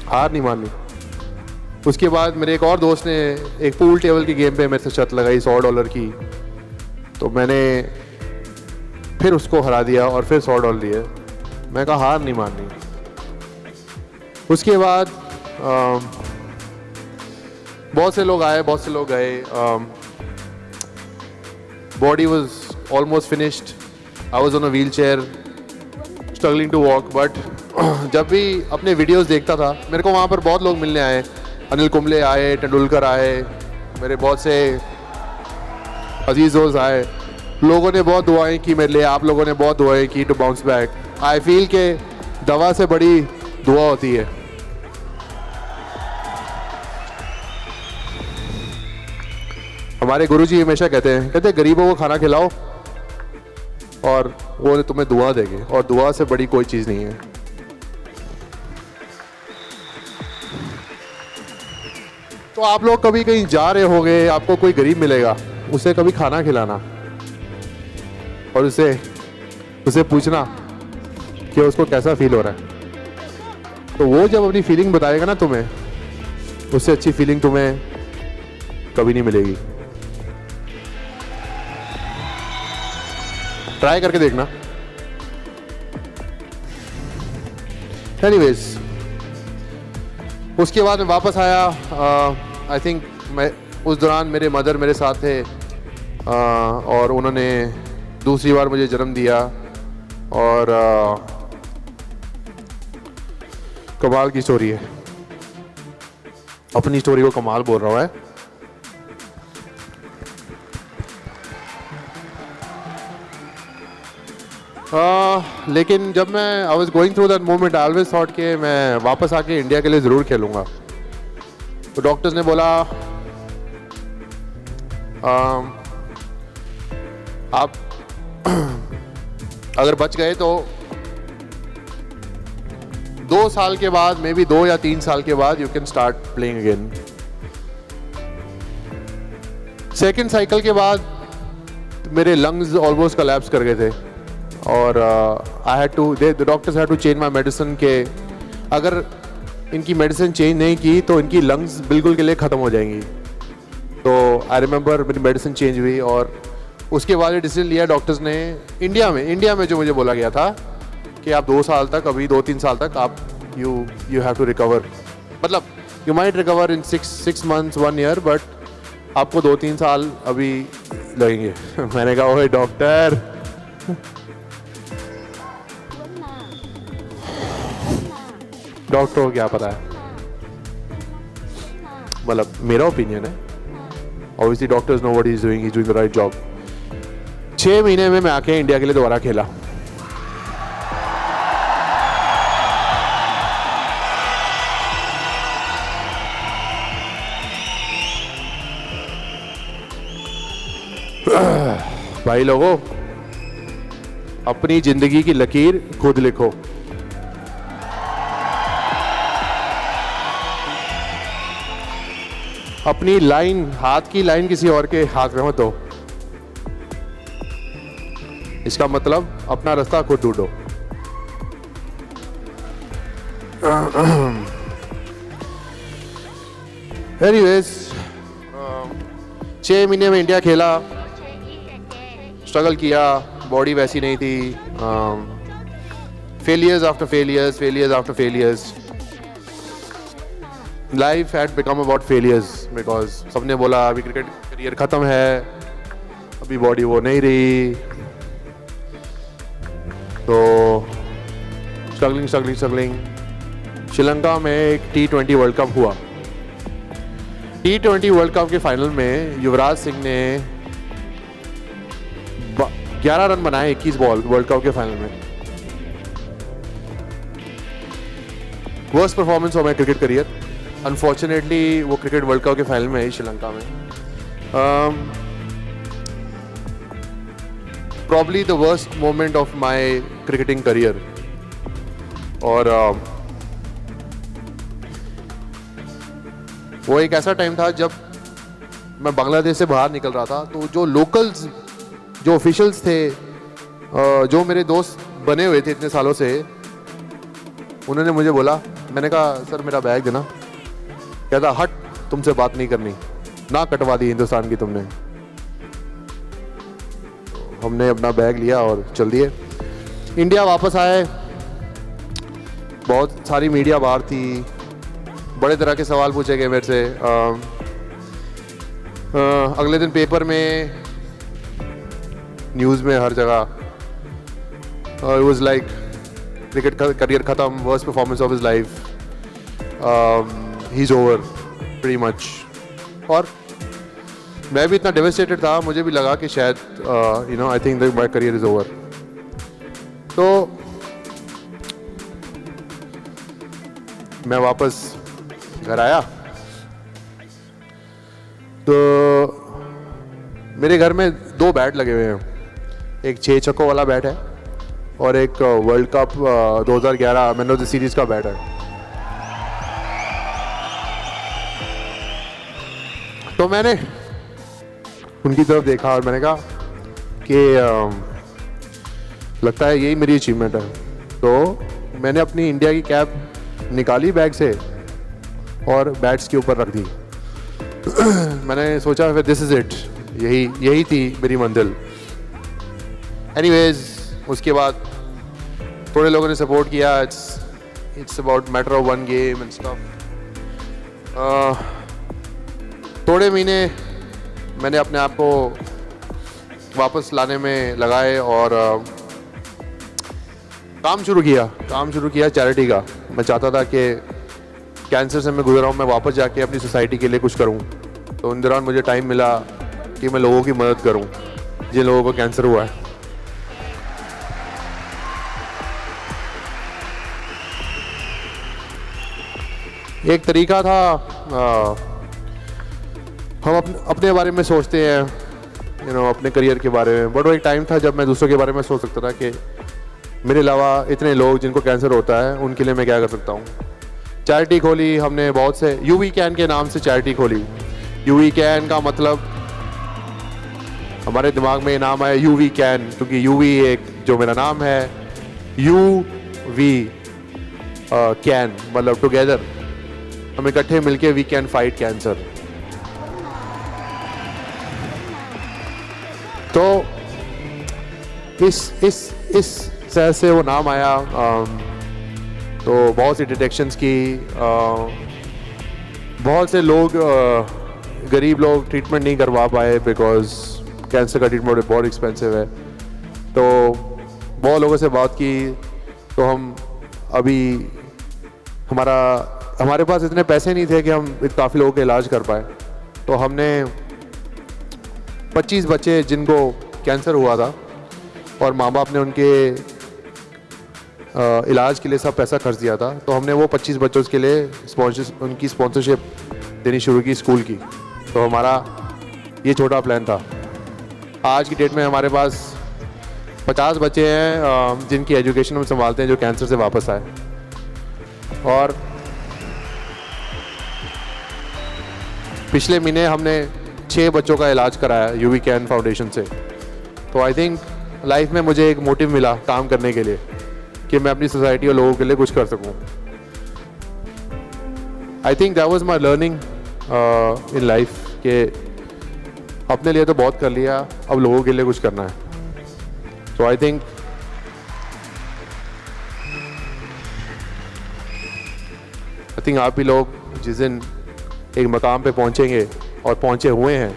हार नहीं मानी। उसके बाद मेरे एक और दोस्त ने एक पूल टेबल की गेम पे मेरे से शर्त लगाई $100 की, तो मैंने फिर उसको हरा दिया और फिर $100 दिए। मैं कहा हार नहीं माननी। उसके बाद बहुत से लोग आए, बहुत से लोग गए। Body was almost finished. I was on a wheel chair struggling to walk. But जब भी अपने वीडियोस देखता था, मेरे को वहाँ पर बहुत लोग मिलने आए। अनिल कुंबले आए, तेंदुलकर आए, मेरे बहुत से अजीज दोस्त आए। लोगों ने बहुत दुआएं की मेरे लिए, आप लोगों ने बहुत दुआएं की to bounce back. I feel के दवा से बड़ी दुआ होती है। हमारे गुरुजी हमेशा कहते हैं गरीबों को खाना खिलाओ और वो तुम्हें दुआ देंगे, और दुआ से बड़ी कोई चीज़ नहीं है। तो आप लोग कभी कहीं जा रहे होंगे, आपको कोई गरीब मिलेगा, उसे कभी खाना खिलाना और उसे पूछना कि उसको कैसा फील हो रहा है। तो वो जब अपनी फीलिंग बताएगा ना तुम्हें, उससे अच्छी फीलिंग तुम्हें कभी नहीं मिलेगी। ट्राई करके देखना। एनीवेज, उसके बाद मैं वापस आया। आई थिंक मैं उस दौरान मेरे मदर मेरे साथ थे, और उन्होंने दूसरी बार मुझे जन्म दिया। और कमाल की स्टोरी है। अपनी स्टोरी को कमाल बोल रहा है। लेकिन जब मैं I was going through that moment, I always thought कि मैं वापस आके इंडिया के लिए ज़रूर खेलूँगा। तो डॉक्टर्स ने बोला आप अगर बच गए तो 2 साल के बाद, मे बी 2 या 3 साल के बाद you can start playing again. Second cycle के बाद मेरे लंग्स ऑलमोस्ट कोलैप्स कर गए थे। और I had to the doctors had to change my medicine के अगर इनकी मेडिसिन चेंज नहीं की तो इनकी लंग्स बिल्कुल के लिए ख़त्म हो जाएंगी। तो आई रिमेंबर मेरी मेडिसिन चेंज हुई और उसके बाद ये डिसीजन लिया डॉक्टर्स ने इंडिया में जो मुझे बोला गया था कि आप 2 साल तक अभी 2-3 साल तक आप यू हैव टू रिकवर, मतलब you might recover in 6 months 1 year, but आपको 2-3 साल अभी लगेंगे। मैंने कहा ओए डॉक्टर, डॉक्टर को क्या पता है, मतलब मेरा ओपिनियन है। Obviously doctors know what he is doing the right job. 6 महीने में मैं आके इंडिया के लिए दोबारा खेला। भाई लोगों, अपनी जिंदगी की लकीर खुद लिखो। अपनी लाइन, हाथ की लाइन किसी और के हाथ में मत दो। इसका मतलब अपना रास्ता खुद ढूंढो। एनीवेज, 6 महीने में इंडिया खेला, स्ट्रगल किया, बॉडी वैसी नहीं थी, failures after failures. Life had become about failures because सबने बोला अभी क्रिकेट करियर ख़त्म है, अभी बॉडी वो नहीं रही, तो स्ट्रगलिंग। श्रीलंका में एक T20 वर्ल्ड कप हुआ। T20 वर्ल्ड कप के फाइनल में युवराज सिंह ने 11 रन बनाए 21 बॉल वर्ल्ड कप के फाइनल में। Worst performance of my cricket career. Unfortunately वो क्रिकेट वर्ल्ड कप के फाइनल में है श्रीलंका में। Probably the worst moment of my cricketing career. और वो एक ऐसा टाइम था जब मैं बांग्लादेश से बाहर निकल रहा था, तो जो लोकल्स, जो ऑफिशियल्स थे, जो मेरे दोस्त बने हुए थे इतने सालों से, उन्होंने मुझे बोला, मैंने कहा सर मेरा बैग देना। कहता हट, तुमसे बात नहीं करनी, ना कटवा दी हिंदुस्तान की तुमने। हमने अपना बैग लिया और चल दिए। इंडिया वापस आए, बहुत सारी मीडिया बाहर थी, बड़े तरह के सवाल पूछे गए मेरे से। अगले दिन पेपर में, न्यूज़ में, हर जगह it was like cricket career खत्म, worst performance of his life, he is over pretty much. और मैं भी इतना डेवस्टेटेड था, मुझे भी लगा कि शायद I think that my career is over. तो मैं वापस घर आया, तो मेरे घर में 2 बैट लगे हुए हैं। एक 6 छक्कों वाला बैट है और एक world cup 2011 man of the series का बैट है। तो मैंने उनकी तरफ देखा और मैंने कहा कि लगता है यही मेरी अचीवमेंट है। तो मैंने अपनी इंडिया की कैप निकाली बैग से और बैट्स के ऊपर रख दी। मैंने सोचा फिर दिस इज इट, यही थी मेरी मंजिल। एनीवेज, उसके बाद थोड़े लोगों ने सपोर्ट किया। It's about matter of 1 game and stuff. थोड़े महीने मैंने अपने आप को वापस लाने में लगाए और काम शुरू किया चैरिटी का। मैं चाहता था कि कैंसर से मैं गुजरा हूँ, मैं वापस जाके अपनी सोसाइटी के लिए कुछ करूँ। तो उन दौरान मुझे टाइम मिला कि मैं लोगों की मदद करूँ जिन लोगों को कैंसर हुआ है। एक तरीका था, हम अपने बारे में सोचते हैं, अपने करियर के बारे में, बट वो एक टाइम था जब मैं दूसरों के बारे में सोच सकता था कि मेरे अलावा इतने लोग जिनको कैंसर होता है उनके लिए मैं क्या कर सकता हूँ। चैरिटी खोली हमने, बहुत से यूवी कैन के नाम से चैरिटी खोली। यूवी कैन का मतलब हमारे दिमाग में नाम आया यूवी कैन, क्योंकि यूवी एक जो मेरा नाम है, यू वी कैन, मतलब टुगेदर हम इकट्ठे मिलके वी कैन फाइट कैंसर। तो इस तरह से वो नाम आया। तो बहुत सी डिटेक्शंस की, बहुत से लोग गरीब लोग ट्रीटमेंट नहीं करवा पाए बिकॉज कैंसर का ट्रीटमेंट बहुत एक्सपेंसिव है। तो बहुत लोगों से बात की, तो हम अभी हमारे पास इतने पैसे नहीं थे कि हम काफ़ी लोगों का इलाज कर पाए। तो हमने 25 बच्चे जिनको कैंसर हुआ था और माँ बाप ने उनके इलाज के लिए सब पैसा खर्च दिया था, तो हमने वो 25 बच्चों के लिए उनकी स्पॉन्सरशिप देनी शुरू की स्कूल की। तो हमारा ये छोटा प्लान था। आज की डेट में हमारे पास 50 बच्चे हैं जिनकी एजुकेशन हम संभालते हैं, जो कैंसर से वापस आए। और पिछले महीने हमने 6 बच्चों का इलाज कराया यूवी कैन फाउंडेशन से। तो आई थिंक लाइफ में मुझे एक मोटिव मिला काम करने के लिए कि मैं अपनी सोसाइटी और लोगों के लिए कुछ कर सकूं। I think that was my learning in life कि अपने लिए तो बहुत कर लिया, अब लोगों के लिए कुछ करना है। तो आई थिंक आप भी लोग जिस दिन एक मकाम पे पहुंचेंगे और पहुंचे हुए हैं,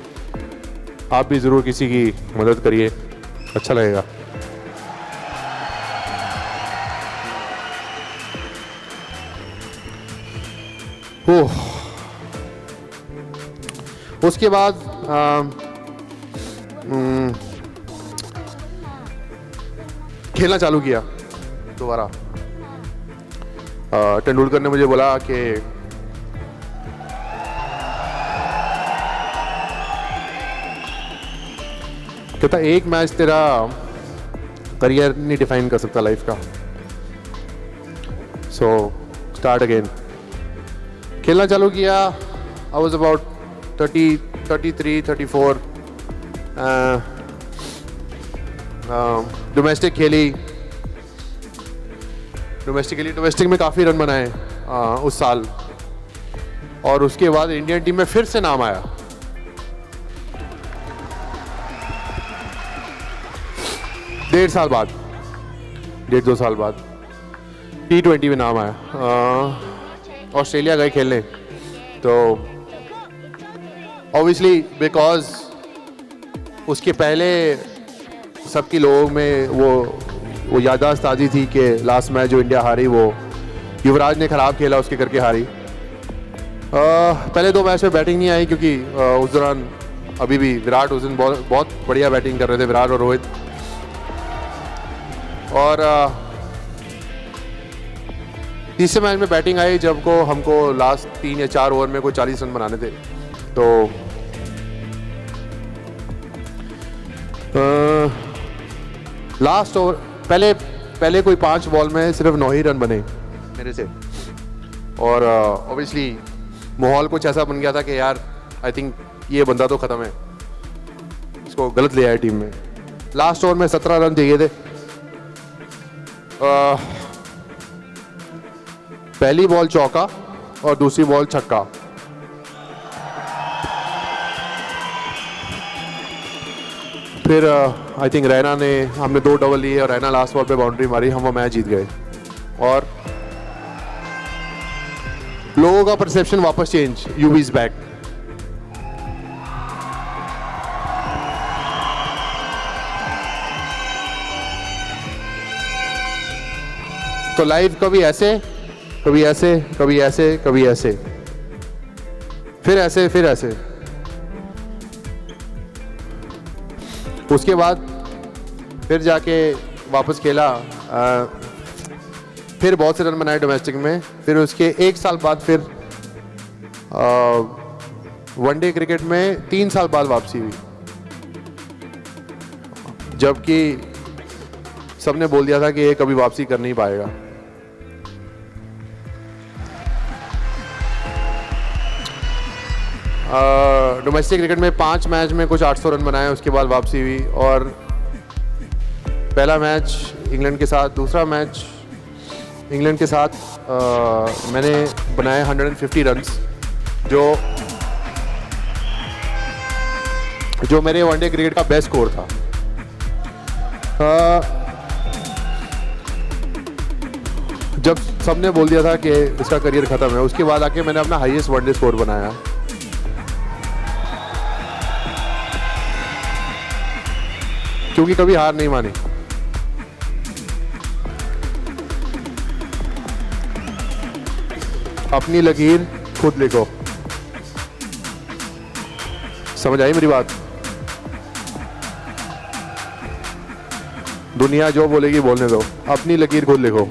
आप भी ज़रूर किसी की मदद करिए, अच्छा लगेगा। उसके बाद खेलना चालू किया दोबारा। तेंदुलकर ने मुझे बोला कि कहता एक मैच तेरा करियर नहीं डिफाइन कर सकता लाइफ का, सो स्टार्ट अगेन। खेलना चालू किया। I was about 33, 34। डोमेस्टिक खेली। डोमेस्टिक में काफ़ी रन बनाए उस साल। और उसके बाद इंडियन टीम में फिर से नाम आया। डेढ़ दो साल बाद T20 में नाम आया। ऑस्ट्रेलिया गए खेलने। तो ऑब्वियसली बिकॉज उसके पहले सबकी लोगों में वो याददाश्त ताज़ी थी कि लास्ट मैच जो इंडिया हारी वो युवराज ने ख़राब खेला, उसके करके हारी। पहले 2 मैच में बैटिंग नहीं आई क्योंकि उस दौरान अभी भी विराट उस दिन बहुत बढ़िया बैटिंग कर रहे थे, विराट और रोहित। और तीसरे मैच में बैटिंग आई जब को हमको लास्ट 3 या 4 ओवर में कोई 40 रन बनाने थे। तो लास्ट ओवर पहले कोई 5 बॉल में सिर्फ 9 ही रन बने मेरे से। और ऑब्वियसली माहौल कुछ ऐसा बन गया था कि यार आई थिंक ये बंदा तो ख़त्म है, इसको गलत ले आया टीम में। लास्ट ओवर में 17 रन चाहिए थे। पहली बॉल चौका और दूसरी बॉल छक्का। फिर आई थिंक रैना ने, हमने 2 डबल लिए और रैना लास्ट बॉल पे बाउंड्री मारी, हम वो मैच जीत गए। और लोगों का परसेप्शन वापस चेंज, यूवी इज बैक। तो लाइफ कभी ऐसे, कभी ऐसे, कभी ऐसे, कभी ऐसे, फिर ऐसे, फिर ऐसे। उसके बाद फिर जाके वापस खेला। फिर बहुत से रन बनाए डोमेस्टिक में। फिर उसके 1 साल बाद फिर वनडे क्रिकेट में 3 साल बाद वापसी हुई, जबकि सबने बोल दिया था कि ये कभी वापसी कर नहीं पाएगा। डोमेस्टिक क्रिकेट में 5 मैच में कुछ 800 रन बनाए, उसके बाद वापसी हुई। और पहला मैच इंग्लैंड के साथ, दूसरा मैच इंग्लैंड के साथ मैंने बनाए 150 रन्स, जो मेरे वनडे क्रिकेट का बेस्ट स्कोर था। जब सबने बोल दिया था कि इसका करियर ख़त्म है, उसके बाद आके मैंने अपना हाईएस्ट वनडे स्कोर बनाया। क्योंकि कभी हार नहीं मानी। अपनी लकीर खुद लिखो। समझ आई मेरी बात? दुनिया जो बोलेगी बोलने दो, अपनी लकीर खुद लिखो।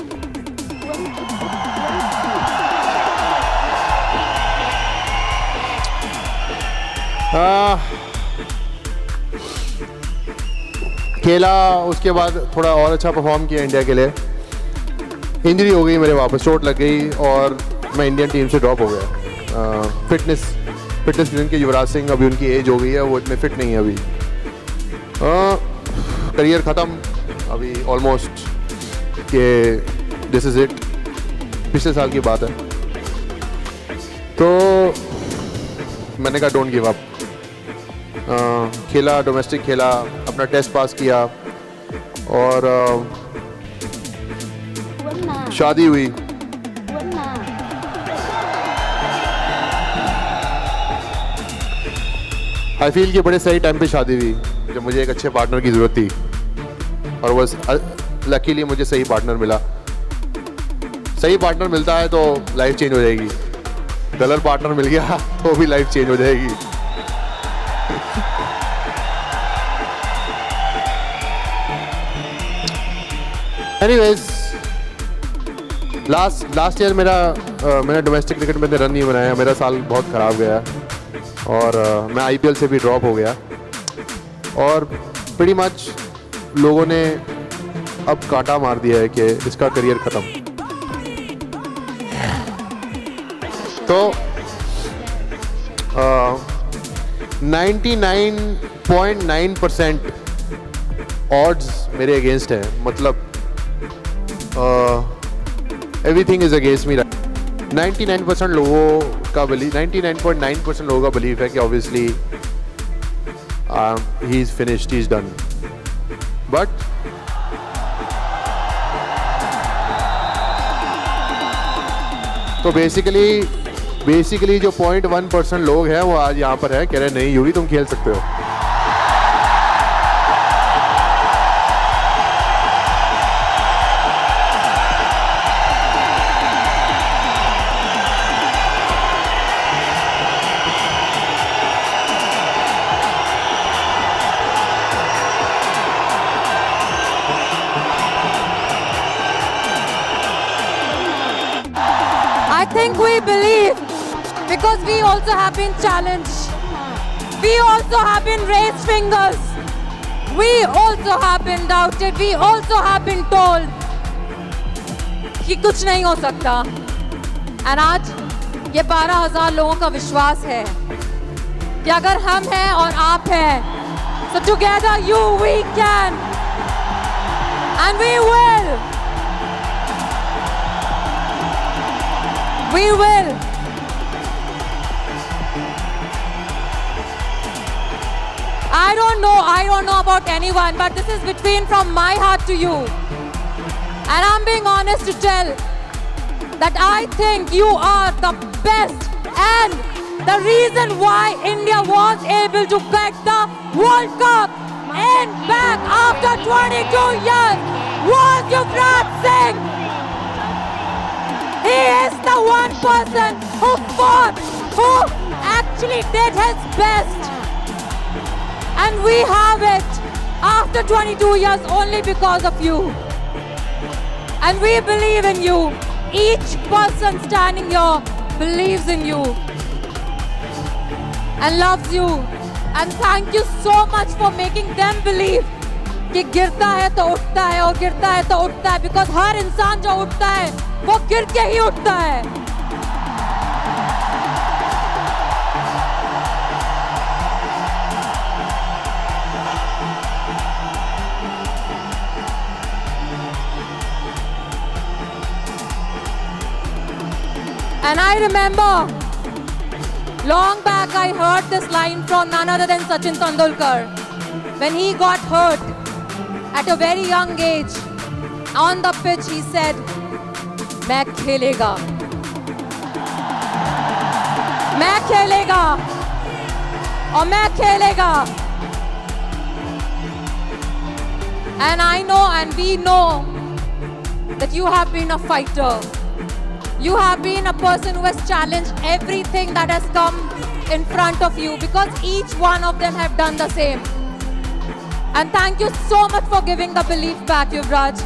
खेला, उसके बाद थोड़ा और अच्छा परफॉर्म किया इंडिया के लिए। इंजरी हो गई मेरे, वापस चोट लग गई और मैं इंडियन टीम से ड्रॉप हो गया। फिटनेस जिनके युवराज सिंह, अभी उनकी एज हो गई है, वो इतने फिट नहीं है अभी। करियर ख़त्म अभी ऑलमोस्ट, कि दिस इज़ इट। पिछले साल की बात है। तो मैंने कहा डोंट गिव अप। खेला, डोमेस्टिक खेला, अपना टेस्ट पास किया और शादी हुई। आई फील कि बड़े सही टाइम पे शादी हुई, जब मुझे एक अच्छे पार्टनर की ज़रूरत थी, और बस लकीली मुझे सही पार्टनर मिला। सही पार्टनर मिलता है तो लाइफ चेंज हो जाएगी, गलत पार्टनर मिल गया तो भी लाइफ चेंज हो जाएगी। एनीवेज, लास्ट ईयर मैंने डोमेस्टिक क्रिकेट में रन नहीं बनाया, मेरा साल बहुत ख़राब गया और मैं आईपीएल से भी ड्रॉप हो गया और प्रीटी मच लोगों ने अब कांटा मार दिया है कि इसका करियर ख़त्म। तो 99.9% ऑड्स मेरे अगेंस्ट है, मतलब एवरीथिंग इज अगेंस्ट मी। 99% लोगों का 99.9% लोगों का बिलीव है कि obviously he is finished, he is done. But तो बेसिकली जो 0.1% लोग हैं वो आज यहाँ पर है, कह रहे नहीं यूवी तुम खेल सकते हो। I think we believe because we also have been challenged. We also have been raised fingers. We also have been doubted. We also have been told कि कुछ नहीं हो सकता। And आज ये 12,000 लोगों का विश्वास है कि अगर हम हैं और आप हैं, so together we can and we will. We will. I don't know about anyone, but this is from my heart to you. And I'm being honest to tell that I think you are the best, and the reason why India was able to get the World Cup and back after 22 years was Yuvraj Singh. He is the one person who fought, who actually did his best. And we have it after 22 years only because of you. And we believe in you. Each person standing here believes in you and loves you. And thank you so much for making them believe कि गिरता है तो उठता है और गिरता है तो उठता है, because हर इंसान जो उठता है वो गिर के ही उठता है। And I remember long back I heard this line from none other than Sachin Tendulkar when he got hurt at a very young age. On the pitch he said, "मैं खेलेगा, मैं खेलेगा, और मैं खेलेगा." And I know and we know that you have been a fighter. You have been a person who has challenged everything that has come in front of you, because each one of them have done the same. And thank you so much for giving the belief back, Yuvraj.